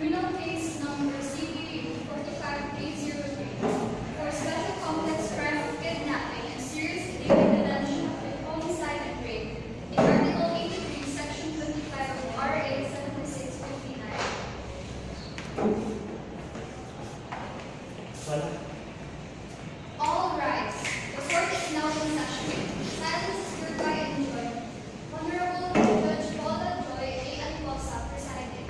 Criminal case number CB 45303 for special complex crime of kidnapping and serious illegal detention with homicide and rape in Article 83, Section 25 of RA 7659. All rise. The court is now in session. Silence is hereby enjoined. Honorable Judge Paula Joy A. Alcosa presiding.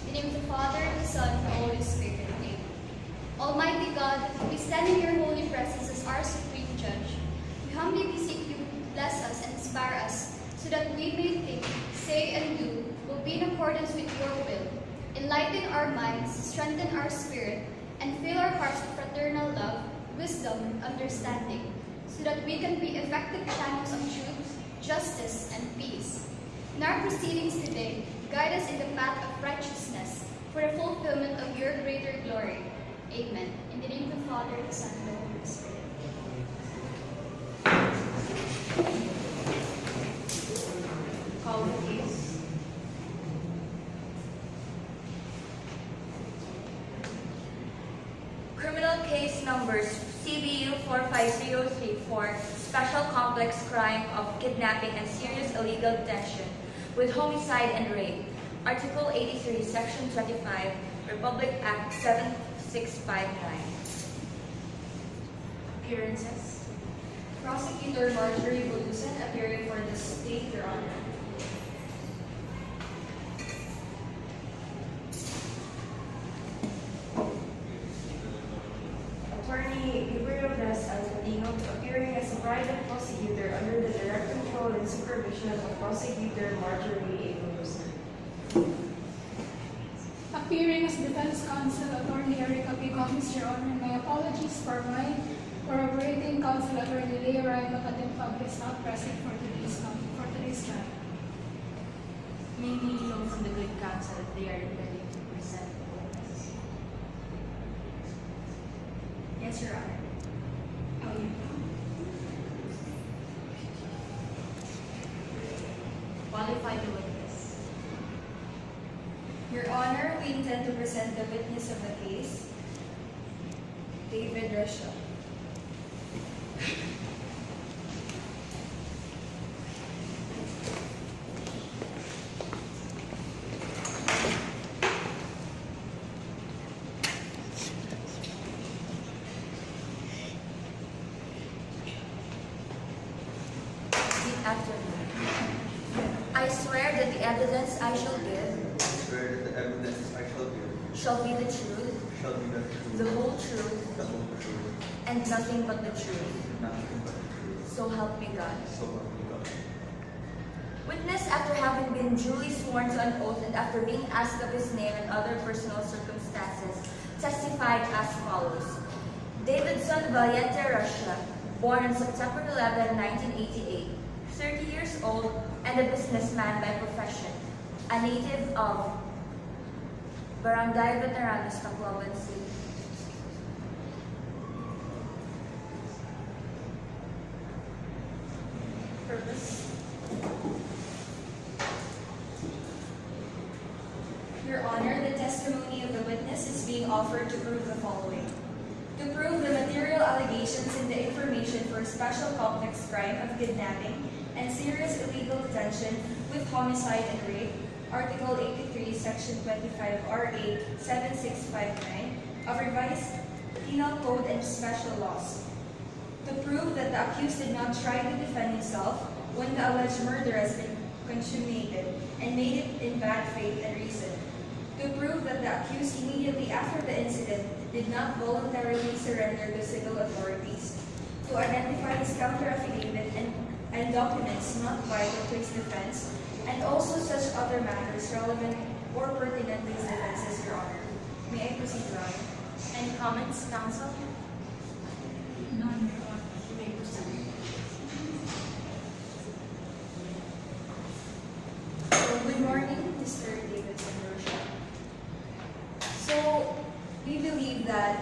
In the name of the Father, the Son, and the Holy Spirit. Amen. Almighty God, we stand in your holy presence as our supreme judge. We humbly beseech you to bless us and inspire us, so that we may think, say, and do will be in accordance with your will. Enlighten our minds, strengthen our spirit, and fill our hearts with fraternal love, wisdom, and understanding, so that we can be effective channels of truth, justice, and peace. In our proceedings today, guide us in the path of righteousness for the fulfillment of your greater glory. Amen. In the name of the Father, the Son, and the Holy Spirit. Call the case. Criminal case numbers CBU 45303 special complex crime of kidnapping and serious illegal detention with homicide and rape. Article 83, Section 25, Republic Act 7659. Appearances. Prosecutor Marjorie Bolusan appearing for the state, Your Honor. Attorney Gabriel Alcadino appearing as a private prosecutor under the direct control and supervision of Prosecutor Marjorie A. Bolusan. Appearing as defense counsel, Attorney Erica P. Gomez, Your Honor. My apologies for my corroborating counsel, Attorney Lea Ryan Macatimpag is not present for today's trial. May we know from the good counsel if they are ready to present the witness. Yes, Your Honor. Qualify the witness. Your Honor, we intend to present the witness of the case, David Russia. After me. I swear that the evidence I shall give shall be the truth, the whole truth, and nothing but the truth. So help me God. Witness, after having been duly sworn to an oath and after being asked of his name and other personal circumstances, testified as follows. David Son Valiente Russia, born on September 11, 1988, 30 years old and a businessman by profession, a native of Barangay Veterano, Tacloban City. Purpose. Your Honor, the testimony of the witness is being offered to prove the following. To prove the material allegations in the information for special complex crime of kidnapping and serious illegal detention with homicide and rape, Article 83, Section 25 RA 7659 of Revised Penal Code and Special Laws. To prove that the accused did not try to defend himself when the alleged murder has been consummated and made it in bad faith and reason. To prove that the accused immediately after the incident did not voluntarily surrender to civil authorities. To identify his counter-affidavit and documents not vital to his defense, and also such other matters relevant or pertinent to his defenses, Your Honor. May I proceed, Your Honor? Any comments, counsel? None, Your Honor. You may proceed. Good morning, Mr. David Russia. So, we believe that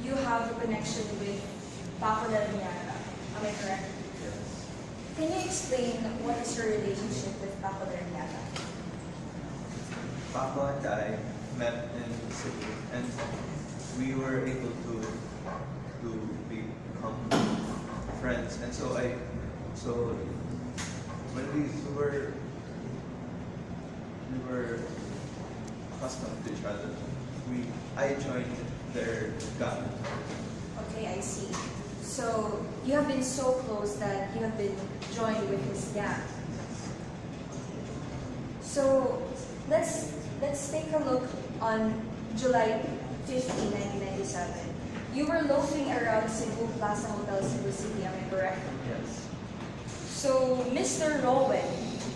you have a connection with Paco Larranaga. Am I correct? Yes. Can you explain what is your relationship with Paco Larranaga? Paco and I met in the city, and we were able to become friends. And so when we were accustomed to each other, I joined their gang. Okay, I see. So you have been so close that you have been joined with his gang. So let's take a look on July 15, 1997. You were loafing around Cebu Plaza Hotel, Cebu City, am I correct? Yes. So Mr. Rowan,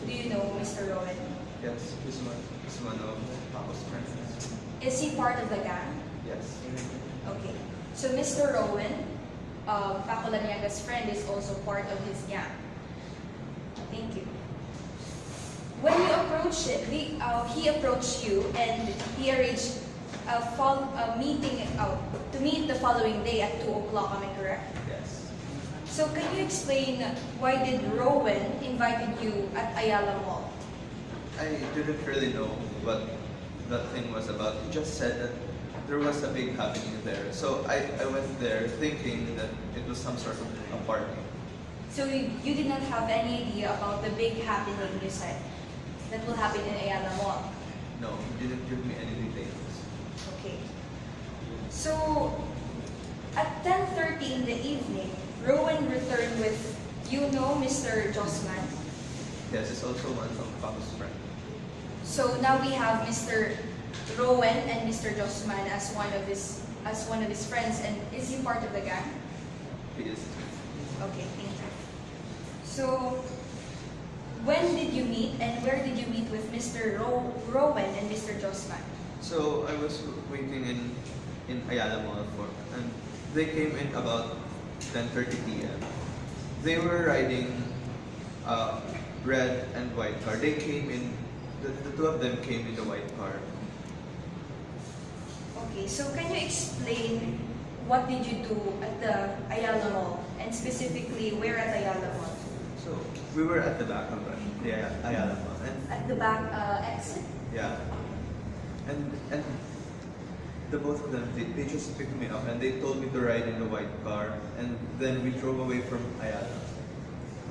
do you know Mr. Rowan? Yes, he's one of Paco's friends. Is he part of the gang? Yes. Okay. So Mr. Rowan, Paco Larranaga's friend, is also part of his gang. Thank you. When you approached it, he approached you and he arranged a meeting to meet the following day at 2 o'clock, am I correct? Yes. So can you explain why did Rowan invited you at Ayala Mall? I didn't really know what that thing was about. He just said that there was a big happening there. So I went there thinking that it was some sort of a party. So you did not have any idea about the big happening you said that will happen in Ayala Mall? No, he didn't give me any details. Okay. So at 10:30 in the evening, Rowan returned with, Mr. Josman. Yes, it's also one of Paco's friends. So now we have Mr. Rowan and Mr. Josman as one of his friends, and is he part of the gang? He is. Okay, thank you. So when did you meet and where did you meet with Mr. Rowan and Mr. Josman? So I was waiting in Ayala Mall and they came in about 10:30 p.m. They were riding red and white car. They came in, the two of them came in the white car. Okay, so can you explain what did you do at the Ayala Mall and specifically where at Ayala Mall? So we were at the back of the Ayala Mall. And At the back exit? yeah. And the both of them, they just picked me up and they told me to ride in the white car, and then we drove away from Ayala.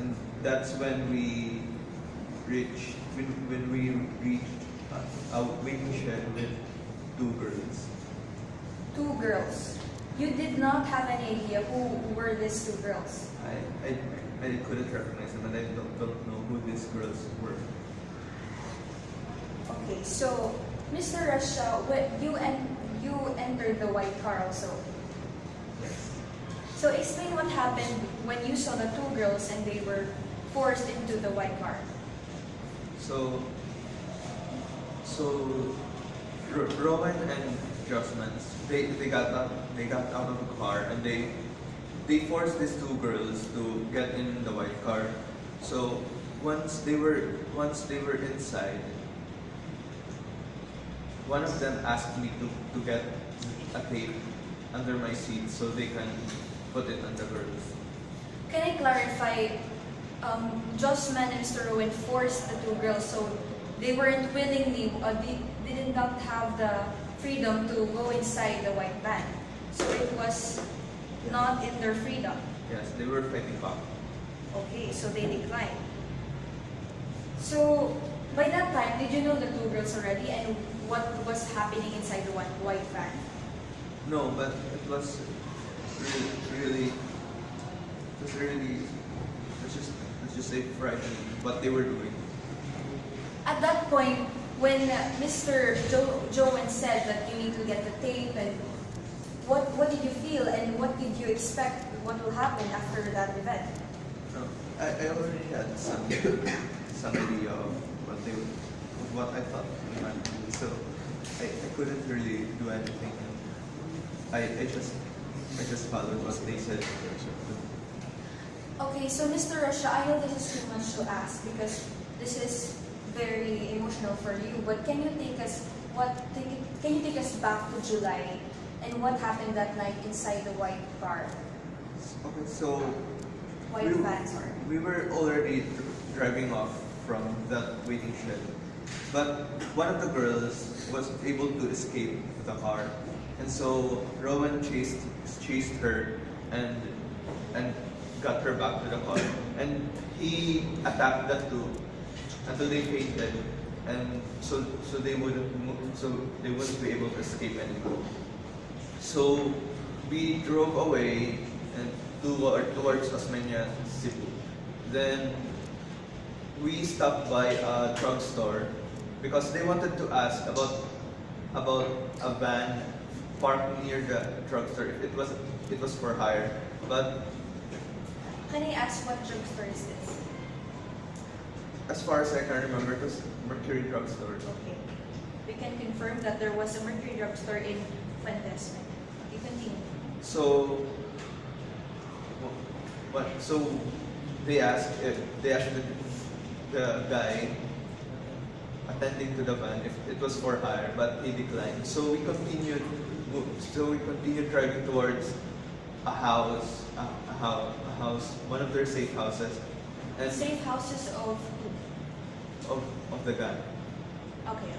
And that's when we reached a waiting shed with two girls. Two girls. You did not have any idea who were these two girls? I couldn't recognize them, and I don't know who these girls were. Okay, so Mr. Rasha, you entered the white car also. Yes. So explain what happened when you saw the two girls and they were forced into the white car. So Rowan and Josman, they got out of the car and they forced these two girls to get in the white car. So once they were inside, one of them asked me to get a tape under my seat so they can put it on the girls. Can I clarify, Josman and Mr. Rowan forced the two girls, so they weren't willingly, they did not have the freedom to go inside the white van. So it was not in their freedom. Yes, they were fighting back. Okay, so they declined. So by that time, did you know the two girls already and what was happening inside the white van? No, but it was really, let's just say frightening what they were doing. At that point, when Mr. Joan said that you need to get the tape, and what did you feel and what did you expect what will happen after that event? No, I already had some idea of what I thought they might do, so I couldn't really do anything. I just followed what they said. Okay, so Mr. Rasha, I know this is too much to ask because this is very emotional for you, but can you take us back to July and what happened that night inside the white car? Okay, so white van, sorry. We were already driving off from that waiting shed, but one of the girls was able to escape the car, and so Rowan chased her and got her back to the car, and he attacked the two until they fainted, and so they wouldn't be able to escape anymore. So we drove away and towards Osmeña, Cebu. Then we stopped by a drugstore because they wanted to ask about a van parked near the drugstore if it was for hire. But Can I ask what drugstore is this? as far as I can remember, it was Mercury Drugstore. Okay. We can confirm that there was a Mercury drugstore in Fuentes. You continue. So they asked the guy attending to the van if it was for hire, but he declined. So we continued driving towards a house, one of their safe houses, and Safe houses of who? of the guy. Okay.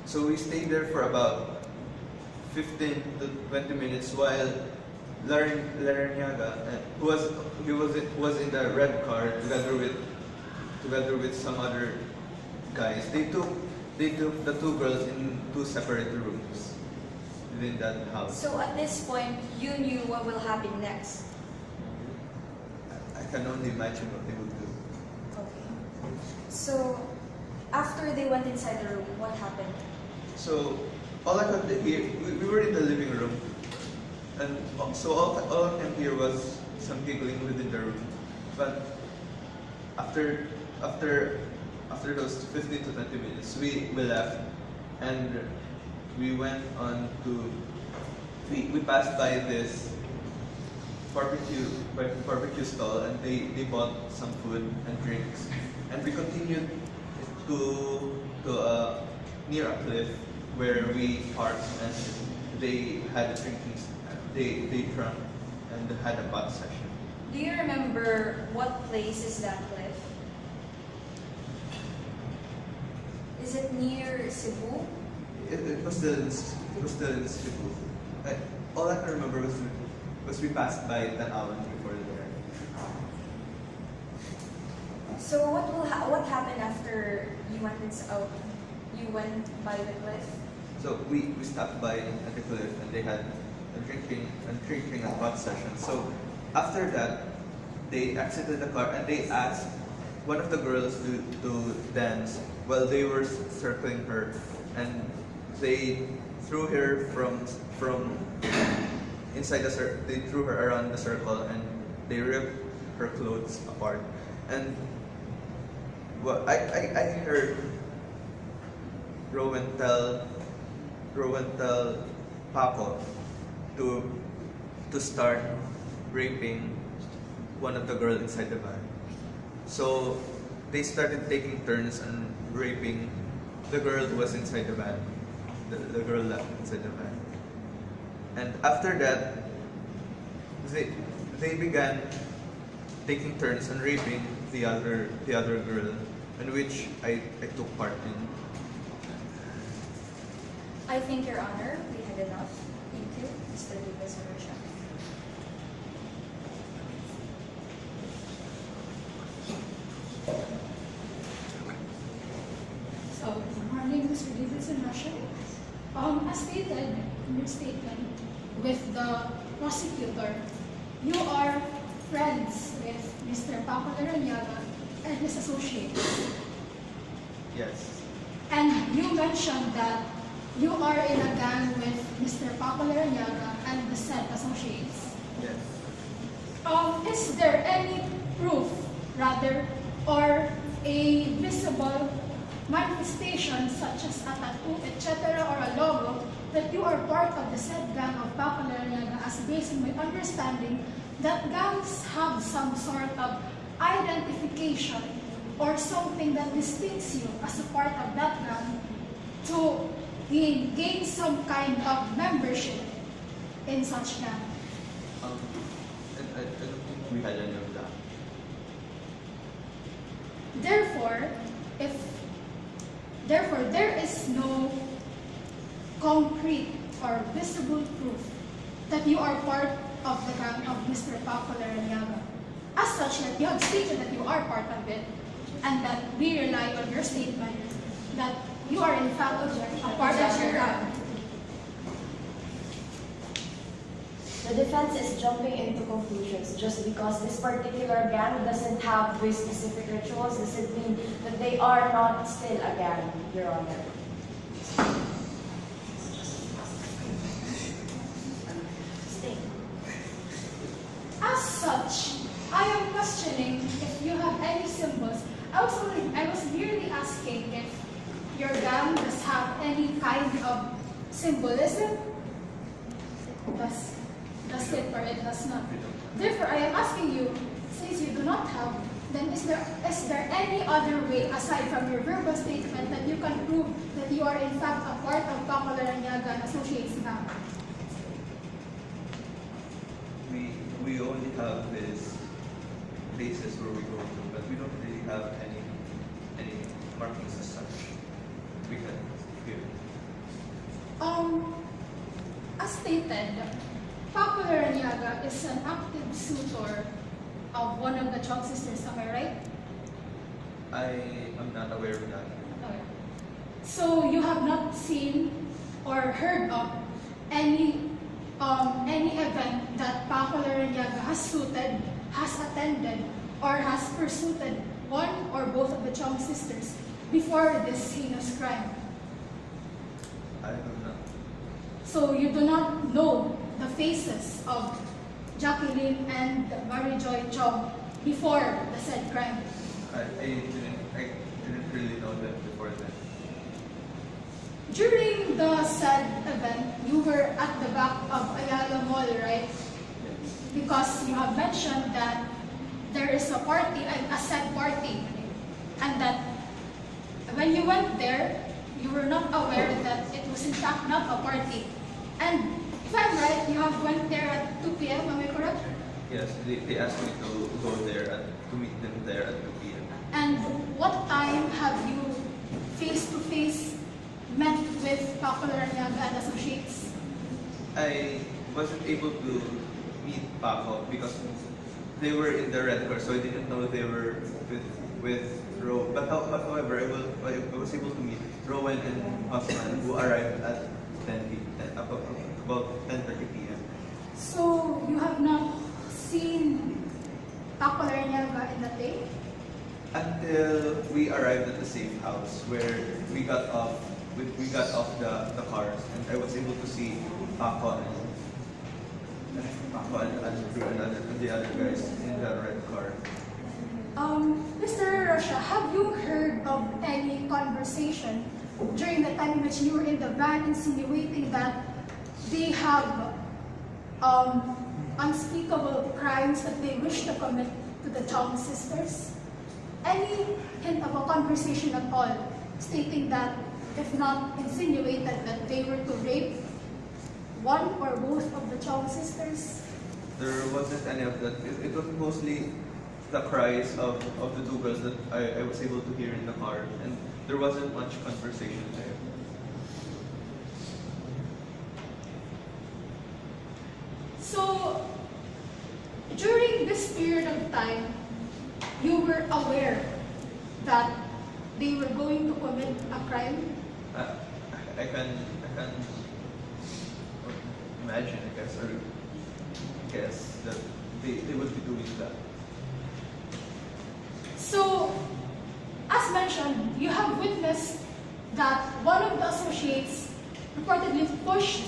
So we stayed there for about 15 to 20 minutes while Larranaga, who was in the red car together with some other guys. They took the two girls in two separate rooms within that house. So at this point, you knew what will happen next. I can only imagine what they would do. Okay. So after they went inside the room, what happened? So all I could hear, we were in the living room, and so all I can hear was some giggling within the room. But after those 15 to 20 minutes, we left, and we went on to we passed by this barbecue stall, and they bought some food and drinks, and we continued to near a cliff where we parked, and they had drinking. They drank and had a pot session. Do you remember what place is that cliff? Is it near Cebu? It was still in Cebu. All I can remember was we passed by Tanawan before there. So what happened after you went you went by the cliff? So we stopped by at the cliff, and they had a drinking and pot session. So after that, they exited the car and they asked one of the girls to dance while they were circling her, and they threw her from inside the circle. They threw her around the circle, and they ripped her clothes apart. And what I heard Rowan tell Paco to start raping one of the girls inside the van. So they started taking turns on raping the girl who was inside the van. The girl left inside the van. And after that, they began taking turns on raping the other girl, in which I took part in. I think, Your Honor, we had enough. Thank you, Mr. Lucas Rocha. So, good morning, Mr. Davis and Russia. As stated in your statement with the prosecutor, you are friends with Mr. Paco Larranaga and his associates. Yes. And you mentioned that you are in a gang with Mr. Paco Larranaga and the said associates. Yes. Is there any proof, rather, or a visible manifestation such as a tattoo, etc., or a logo that you are part of the said gang of Paco Larranaga, as based on my understanding that gangs have some sort of identification or something that distincts you as a part of that gang to gain some kind of membership in such gang? I don't think we had any of that. Therefore, there is no concrete or visible proof that you are part of the gang of Mr. Paco Larranaga. As such, that you have stated that you are part of it, and that we rely on your statement that you are in fact a part of your gang. The defense is jumping into conclusions. Just because this particular gang doesn't have these specific rituals doesn't mean that they are not still a gang, Your Honor. As such, I am questioning if you have any symbols. I was merely asking if your gang does have any kind of symbolism. Does it or it does not? Therefore, I am asking you, since you do not have, then is there any other way aside from your verbal statement that you can prove that you are in fact a part of Paco Larranaga and Associates gang? We only have this places where we go to, but we don't really have any markings as such. We can hear. As stated, Paco Larranaga is an active suitor of one of the Chong sisters, am I right? I am not aware of that. Okay. So you have not seen or heard of any event that Paco Larranaga has suited, has attended, or has pursued one or both of the Chong sisters before this heinous crime. I don't know. So you do not know the faces of Jacqueline and Mary Joy Chong before the said crime. I didn't really know them before then. During the said event, you were at the back of Ayala Mall, right? Because you have mentioned that there is a party, a said party, and that when you went there, you were not aware that it was in fact not a party. And if I'm right, you have went there at 2 p.m., am I correct? Yes, they asked me to go there to meet them there at 2 p.m. And what time have you face-to-face met with Paco Larranaga and Associates? I wasn't able to meet Paco because they were in the red car, so I didn't know they were with Ro. But however, I was able to meet Rowan and Osman, who arrived at about 10:30 p.m. So you have not seen Paco Larranaga in that day? Until we arrived at the safe house where we got off the cars, and I was able to see Paco and the other guys in the red car. Mr. Russia, have you heard of any conversation during the time in which you were in the van insinuating that they have unspeakable crimes that they wish to commit to the Chong sisters? Any hint of a conversation at all stating that, if not insinuated, that they were to rape one or both of the Chong sisters? There wasn't any of that. It was mostly the cries of the two girls that I was able to hear in the car, and there wasn't much conversation there. So, during this period of time, you were aware that they were going to commit a crime? I can imagine, I guess that they would be doing that. So, as mentioned, you have witnessed that one of the associates reportedly pushed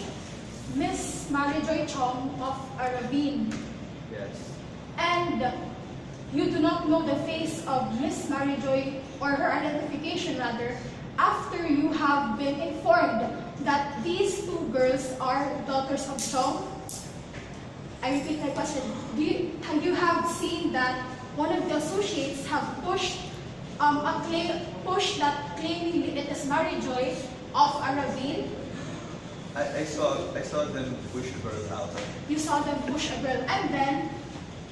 Miss Mary Joy Chong off a ravine. Yes. And you do not know the face of Miss Mary Joy, or her identification rather, after you have been informed that these two girls are daughters of Chong. I repeat my question. You have seen that one of the associates have pushed that claiming it is Mary Joy off a ravine? I saw them push the girl out. You saw them push a girl, and then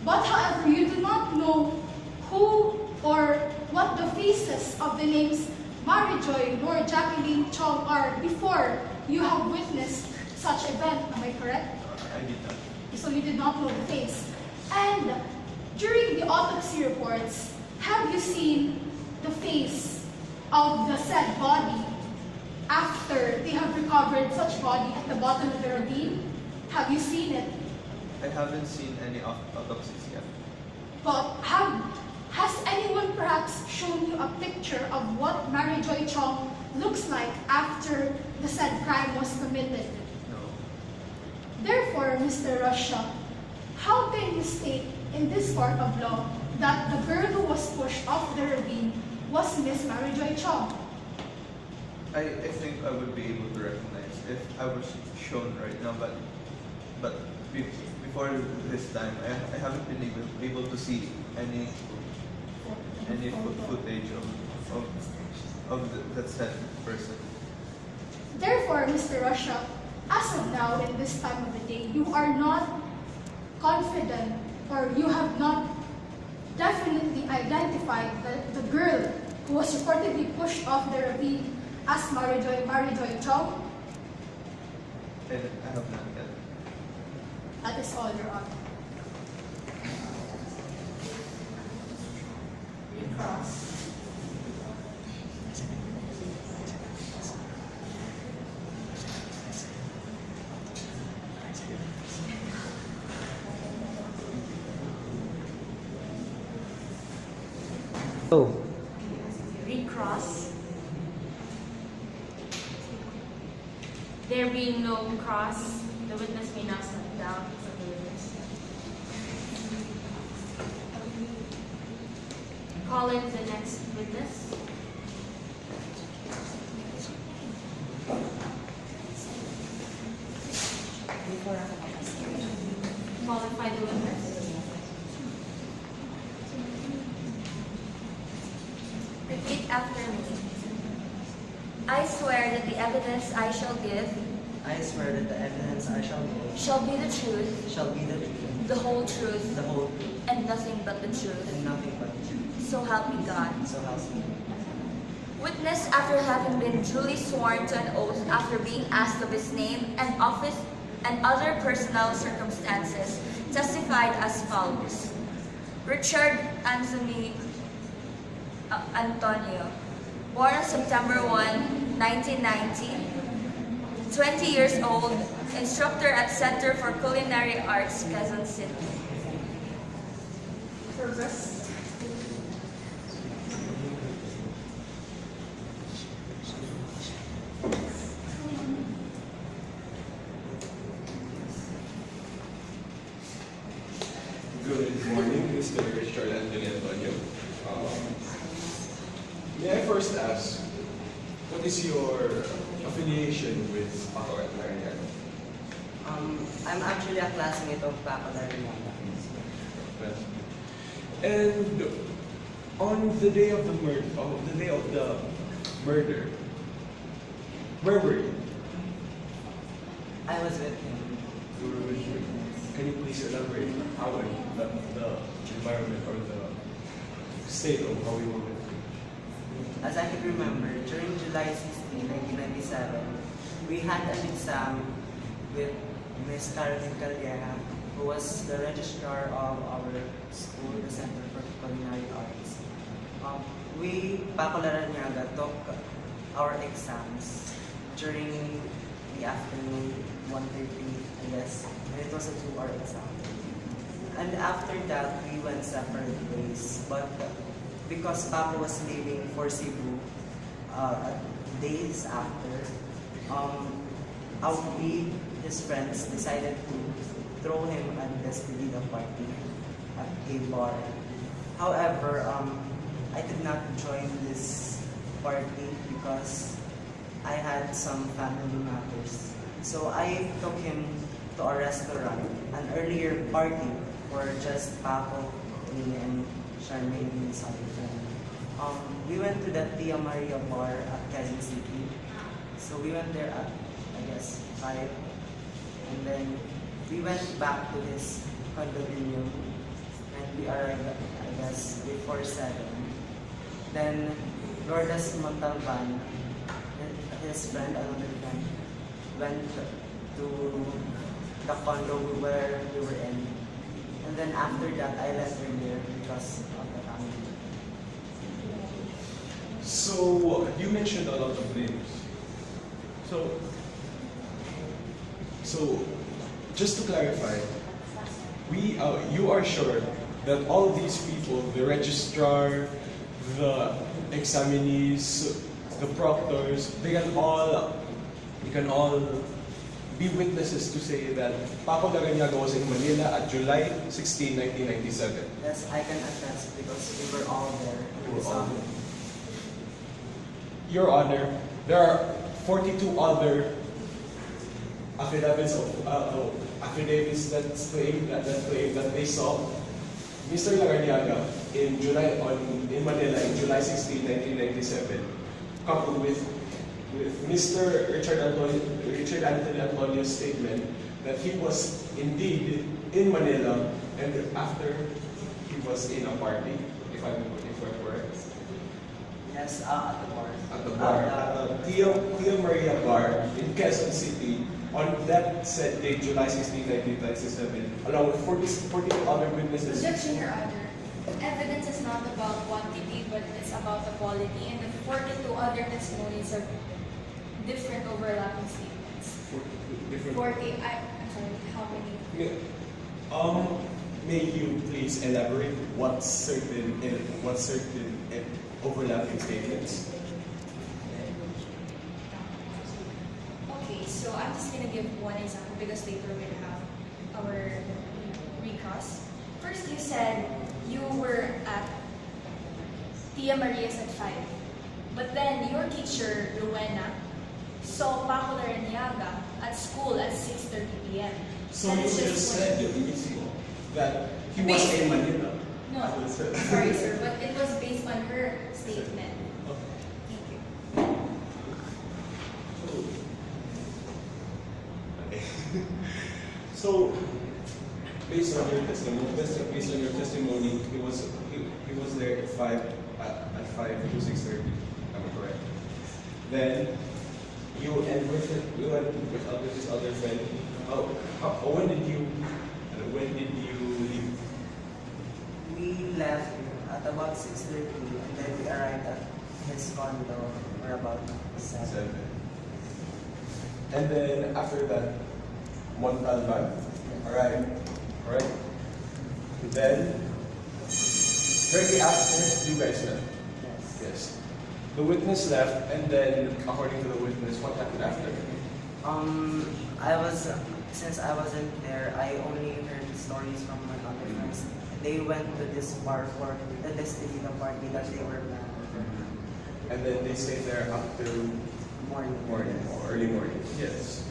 But however, you do not know who or what the faces of the names Marijoy nor Jacqueline Chong are before you have witnessed such event. Am I correct? I did not. So you did not know the face. And during the autopsy reports, have you seen the face of the said body after they have recovered such body at the bottom of the ravine? Have you seen it? I haven't seen any autopsies yet. But has anyone perhaps shown you a picture of what Marijoy Chong looks like after the said crime was committed? No. Therefore, Mr. Russia, how can you state in this court of law that the girl who was pushed off the ravine was Miss Marijoy Chong? I think I would be able to recognize if I was shown right now, but before this time, I haven't been able to see any footage of that said person. Therefore, Mr. Russia, as of now, in this time of the day, you are not confident or you have not definitely identified the girl who was reportedly pushed off the ravine as Marijoy Chong. I have not yet. That is all, Your Honor. Oh, Recross. There being no cross, the witness may now step down from the witness. Call in the next witness. Qualify the witness. Repeat after me. I swear that the evidence I shall give I swear that the evidence I shall give shall be the truth, shall be the truth, the whole truth, the whole truth, and nothing but the truth. and nothing but the truth. So help me God. So help me. Witness, after having been duly sworn to an oath, after being asked of his name and office and other personal circumstances, testified as follows. Richard Anthony Antonio, born on September 1, 1990, 20 years old, instructor at Center for Culinary Arts, Quezon City. Progress. Good morning, Mr. Richard Anthony Antonio. May I first ask, what is your affiliation with Paco at Larranaga? I'm actually a classmate of Paco Larranaga. And on the day of the murder, where were you? I was with him. You were with him. Can you please elaborate how the environment or the state of how you were with him? As I can remember, during July 16, 1997, we had an exam with Miss Caroline Calleja, who was the registrar of our school, the Center for Culinary Arts. Paco Larranaga, took our exams during the afternoon, 1:30, I guess, and it was a 2-hour exam. And after that, we went separate ways. But because Paco was leaving for Cebu days after, we, his friends, decided to throw him a despedida party at a bar. However, I did not join this party because I had some family matters. So I took him to a restaurant, an earlier party for just Paco, me, and Charmaine and Sullivan. We went to the Tia Maria bar at Quezon City. So we went there at, I guess, 5. And then we went back to his condominium and we arrived, I guess, before 7. Then Lourdes Montalban, his friend, another friend, went to the condo where we were in. And then after that, I left earlier because of the family. So you mentioned a lot of names. So just to clarify, you are sure that all these people, the registrar, the examinees, the proctors, they can all be witnesses to say that Paco Larranaga was in Manila at July 16, 1997. Yes, I can attest because we were all there. We were all there. Your Honor, there are 42 other affidavits that claim that they saw Mr. Larranaga in Manila in July 16, 1997, coupled with Mr. Richard Anthony Antonio's statement that he was indeed in Manila and after he was in a party, if I'm correct. Yes, at the bar. At the bar, at the Tia Maria bar in Quezon City on that said date, July 16, 1997, along with 42 other witnesses. Objection, Your Honor. Evidence is not about quantity, but it's about the quality, and the 42 other testimonies are different overlapping statements. 40, I'm sorry, how many? May you please elaborate what certain overlapping statements? Okay, so I'm just gonna give one example because later we're gonna have our recross. First, you said you were at Tia Maria's at 5, but then your teacher, Rowena, saw Paco Larranaga at school at 6:30 p.m. So That you is just said that he was in Manila. No, sorry sir, but it was based on her statement. Thank you. Okay. So, based on your testimony, he was there at 5 to 6:30. Am I correct? Then you went with his other friend. When did you leave? We left at about 6:30 and then we arrived at his condo or about 7. And then after that, Montalban arrived. Alright? Then, shortly after, you guys left. Yes. The witness left, and then, according to the witness, what happened after? Since I wasn't there, I only heard stories from my other friends. They went to this bar for the Destinita party that they were planning. And then they stayed there up till Morning. or early morning. Yes.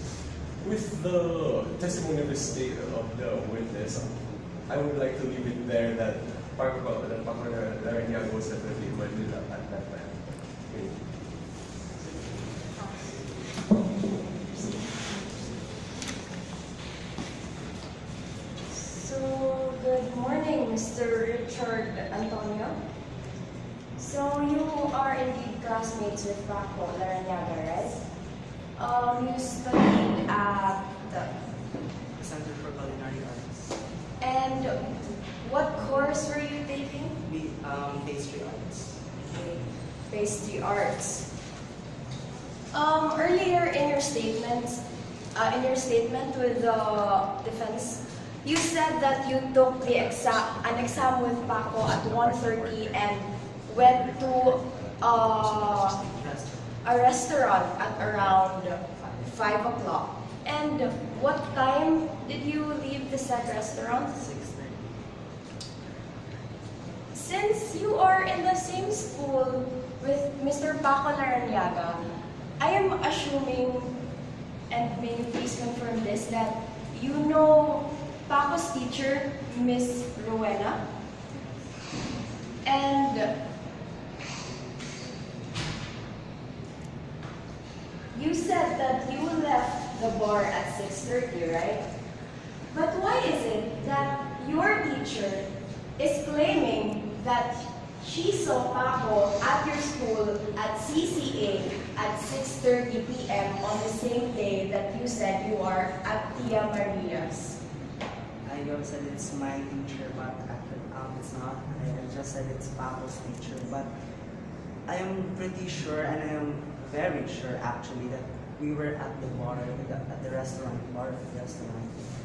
With the testimony of the witness, I would like to leave it there that Paco Larranaga was definitely in Manila at that time. Okay. So, good morning, Mr. Richard Antonio. So, you are indeed classmates with Paco Larranaga, right? You studied at the... Center for Culinary Arts. And what course were you taking? Pastry Arts. Okay, pastry arts. Earlier in your statement with the defense, you said that you took an exam with Paco at 1:30 and went to a restaurant at around 5 o'clock. And what time did you leave the said restaurant? 6:30. Since you are in the same school with Mr. Paco Larranaga, I am assuming, and may you please confirm this, that you know Paco's teacher, Miss Rowena, and you said that you left the bar at 6:30, right? But why is it that your teacher is claiming that she saw Paco at your school at CCA at 6:30 p.m. on the same day that you said you are at Tia Maria's. I just said it's my teacher, but it's not. I just said it's Paco's teacher, but I am pretty sure, and I am very sure actually, that we were at the bar, at the restaurant,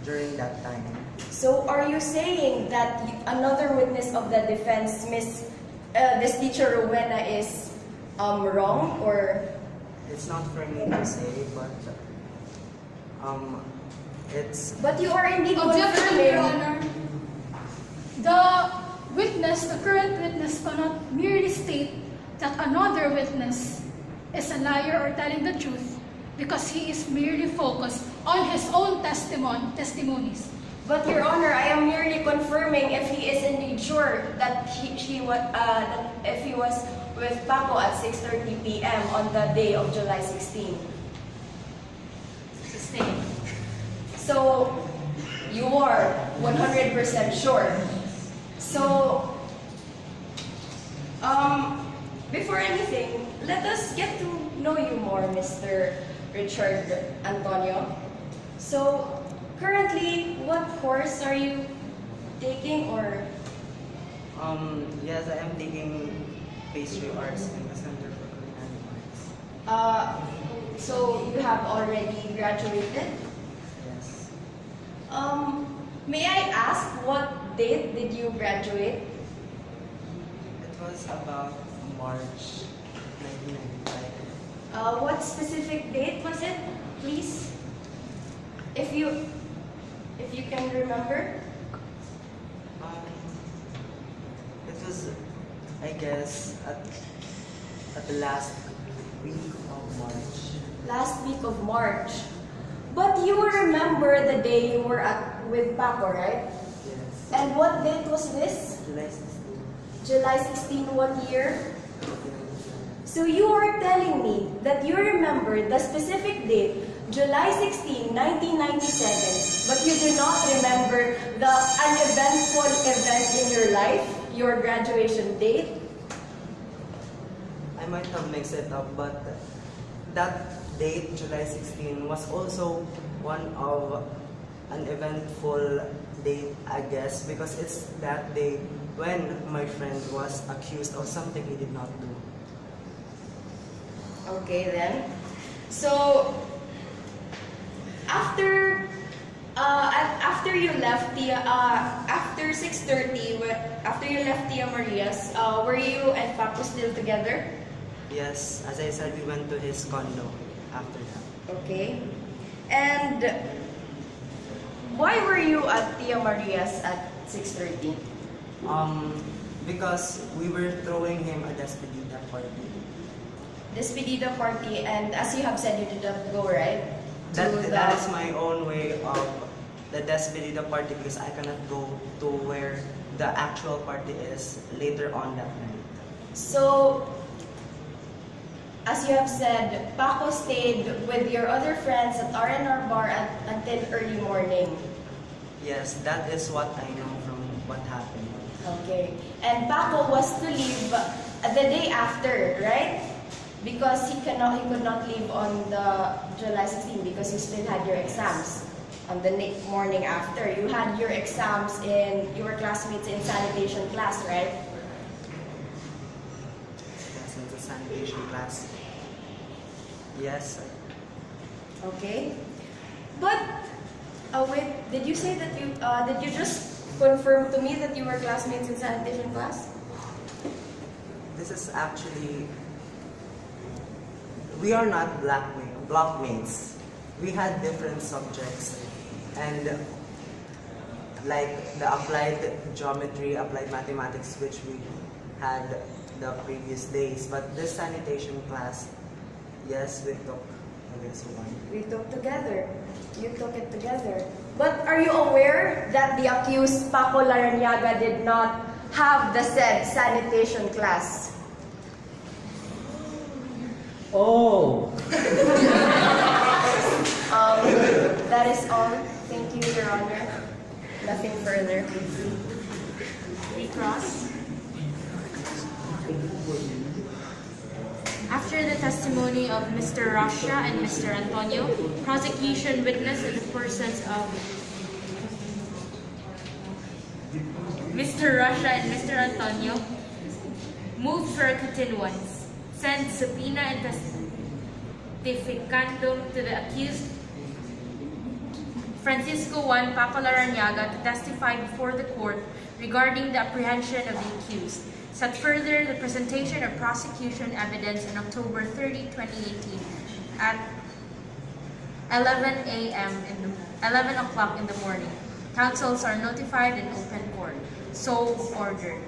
during that time. So are you saying that another witness of the defense, this teacher Rowena, is wrong, or? It's not for me to say, but it's. But you are indeed Objection, Your confirming. Honor. The current witness cannot merely state that another witness is a liar or telling the truth because he is merely focused on his own testimonies. But Your Honor, I am merely confirming if he is indeed sure that if he was with Paco at 6:30 p.m. on the day of July 16. Sustained. So you are 100% sure. So before anything, let us get to know you more, Mr. Richard Antonio. So currently, what course are you taking, or? Yes, I am taking pastry arts in the Center for Culinary Arts. So you have already graduated? Yes. May I ask what date did you graduate? It was about March 1995. What specific date was it, please? If you can remember. It was, I guess, at the last week of March. Last week of March. But you remember the day you were with Paco, right? Yes. And what date was this? July 16. July 16, what year? So you are telling me that you remember the specific date, July 16, 1997, but you do not remember the uneventful event in your life, your graduation date? I might have mixed it up, but that date, July 16, was also one of an eventful date, I guess, because it's that day when my friend was accused of something he did not do. Okay then. So after you left after 6:30, after you left Tia Maria's, were you and Paco still together? Yes, as I said, we went to his condo after that. Okay. And why were you at Tia Maria's at 6:30? Because we were throwing him a despedida party. Despedida party, and as you have said, you did not go, right? That To is my own way of the despedida party, because I cannot go to where the actual party is later on that night. So, as you have said, Paco stayed with your other friends at R&R bar until early morning. Yes, that is what I know from what happened. Okay. And Paco was to leave the day after, right? Because he could not leave on the July 16 because you still had your exams on the morning after. You had your exams you were classmates in sanitation class, right? Yes, in the sanitation class. Yes. Okay. But, wait, did you say that did you just confirm to me that you were classmates in sanitation class? This is actually, we are not blockmates. We had different subjects, and like the applied geometry, applied mathematics, which we had the previous days. But this sanitation class, yes, we took this one. We took together. You took it together. But are you aware that the accused Paco Larranaga did not have the said sanitation class? Oh! That is all. Thank you, Your Honor. Nothing further. cross. After the testimony of Mr. Russia and Mr. Antonio, prosecution witness in the persons of Mr. Russia and Mr. Antonio moved for a continuance, send subpoena and testificandum to the accused Francisco Juan Paco Larranaga to testify before the court regarding the apprehension of the accused. Set further the presentation of prosecution evidence on October 30, 2018 at 11 o'clock in the morning. Counsels are notified in open court. So ordered.